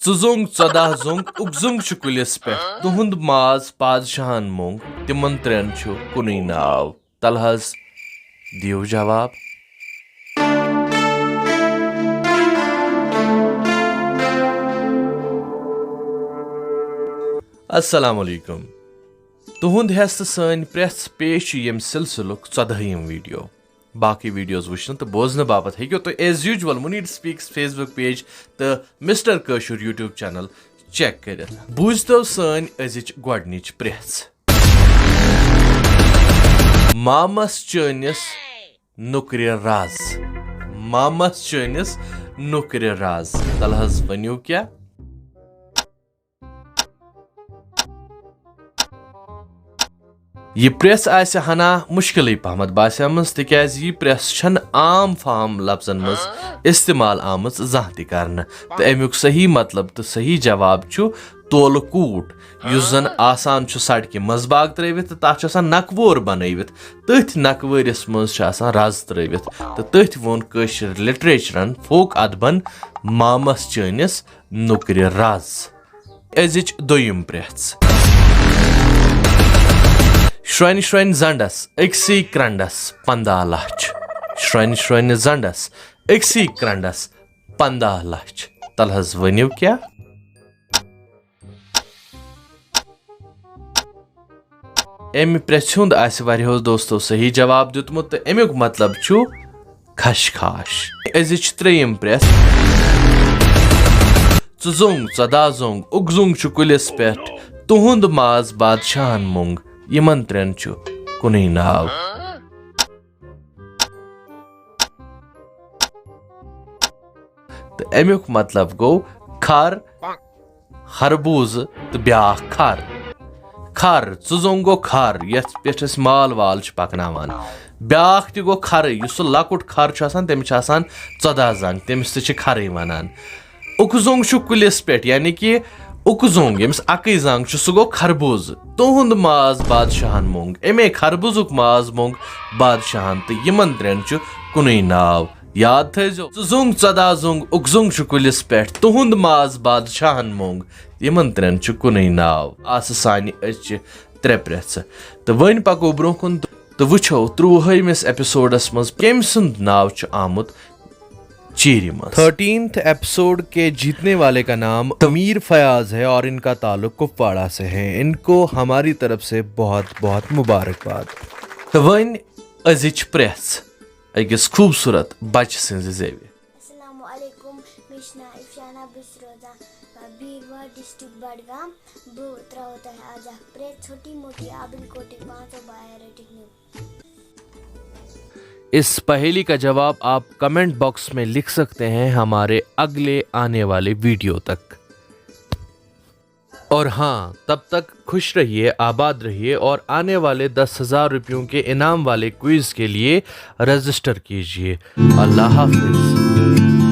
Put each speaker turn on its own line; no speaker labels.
Zung Zadah Zung Ugzung Chukulis pe Tuhund Maz Padshahan Mung Timon Trenchu Kuninav Talhas Diu Jawab Assalamu alaikum. Tuhund hest sani press pesh yem silsiluk 14 video. Baki videos wishna to bozna babat hekyo to as usual Munir Speaks Facebook page the Mr. Kashur YouTube channel check karit. Buzto sani azich gwadnich press. Mamas Chanis Nukri Raz. Mamas Chanis Nukri Raz. Talhas vanyu kya? ये press आसे हना मुश्किल पहमत बासमस तिकाज ये press छन आम form लफ्जन मज इस्तेमाल आमज जह त करन तो अमुक सही मतलब तो सही जवाब छु तोल कूट युस जन आसान छु सड़क मजबाग त्रवित तो तथ आसान नकवोर बनवित तथ नकवरिस मज आसान रज त्रवित तो तथ वोन कशर लिटरेचरन फोक अदबन मामस चनिस नुक्र रज अजिच दोयम press Shrine Shrine Zandas, Iksi Krandas, Panda Lach. Shrine Shrine Zandas, Iksi Krandas, Panda Lach. Talhas vanyu kya? Emi preshund aise varihos dosto sahi jawab dutmut te emyuk matlab chu khashkhash. Ezich treyim press. Zung Zadazung, Ugzung Chukulis pet, Tuhund Maz Badshahan Mung. Yemen train छु कुनै नाव तो अमुक मतलब गो खर खरबूज तो ब्याख खर खर चुजों गो खर यथ पे माल वाल पकनावान ब्याख त गो खर युस लकुट खर तमिस 14 जंग तमिस त खर वनान उकजोंग छु कुलिस पे यानी कि उकजोंग यमिस अकई जंग सह गो खरबूज तुहुंद माज बादशाहन मोंग एमे खरबूजुक माज मोंग बादशाहन तो यमन त्रेन छु कुनै नाव याद थजो जोंग 14 जोंग उकजोंग छु कुलिस पेट तुहुंद माज बादशाहन मोंग यमन त्रेन छु कुनै नाव आस सानि अच त्रे प्रेस तो वन पको ब्रोकुन तो वुछो 30वें एपिसोडस मज केम सुंद नाव छु आमुत 13th एपिसोड के जीतने वाले का नाम तमीर फयाज है और इनका ताल्लुक कुपवाड़ा से है। इनको हमारी तरफ से बहुत बहुत मुबारकबाद। तो वन अजिच प्रेस अकिस खूबसूरत बच सिंज जेवी
अस्सलामु अलैकुम मिशना इफ्शाना बिसरोजा बीरवा डिस्ट्रिक्ट बडगाम बो त्रवत है आज प्रेस छोटी मोटी आबिल कोटी 512 रेटिंग न्यू।
इस पहेली का जवाब आप कमेंट बॉक्स में लिख सकते हैं हमारे अगले आने वाले वीडियो तक। और हाँ, तब तक खुश रहिए, आबाद रहिए और आने वाले 10,000 रुपयों के इनाम वाले क्विज के लिए रजिस्टर कीजिए। अल्लाह हाफिज।